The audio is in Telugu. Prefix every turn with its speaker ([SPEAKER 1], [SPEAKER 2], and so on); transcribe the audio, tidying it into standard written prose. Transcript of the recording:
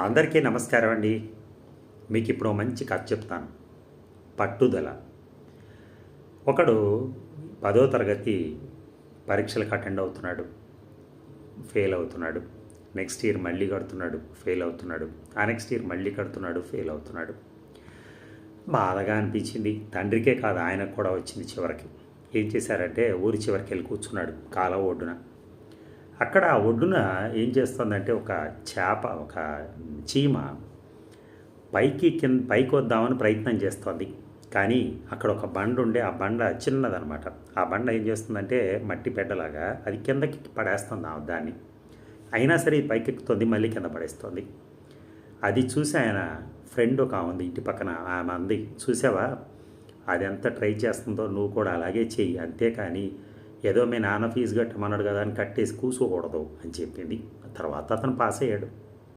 [SPEAKER 1] అందరికీ నమస్కారం అండి. మీకు ఇప్పుడు మంచి కథ చెప్తాను. పట్టుదల. ఒకడు 10వ తరగతి పరీక్షలకు అటెండ్ అవుతున్నాడు. ఫెయిల్ అవుతున్నాడు. నెక్స్ట్ ఇయర్ మళ్ళీ కడుతున్నాడు. ఫెయిల్ అవుతున్నాడు. ఆ నెక్స్ట్ ఇయర్ మళ్ళీ కడుతున్నాడు. ఫెయిల్ అవుతున్నాడు. బాధగా అనిపించింది. తండ్రికే కాదు, ఆయనకు కూడా వచ్చింది చివరికి. ఏం చేశారంటే ఊరి చివరికి వెళ్ళి కూర్చున్నాడు కాలువ ఒడ్డున. అక్కడ ఆ ఒడ్డున ఏం చేస్తుందంటే ఒక చేప, ఒక చీమ పైకి వద్దామని ప్రయత్నం చేస్తుంది. కానీ అక్కడ ఒక బండ ఉండే, ఆ బండ చిన్నదనమాట. ఆ బండ ఏం చేస్తుందంటే మట్టి పెడ్డలాగా అది కిందకి పడేస్తుంది దాన్ని. అయినా సరే ఇది పైకెక్కుతుంది, మళ్ళీ కింద పడేస్తుంది. అది చూసి ఆయన ఫ్రెండ్ ఒక ఉంది ఇంటి పక్కన, ఆమె అంది, చూసావా అది ఎంత ట్రై చేస్తుందో, నువ్వు కూడా అలాగే చెయ్యి, అంతేకాని ఏదో మీ నాన్న ఫీజు కట్టమన్నాడు కదా అని కట్టేసి కూసుకోకూడదు అని చెప్పింది. తర్వాత అతను పాస్ అయ్యాడు.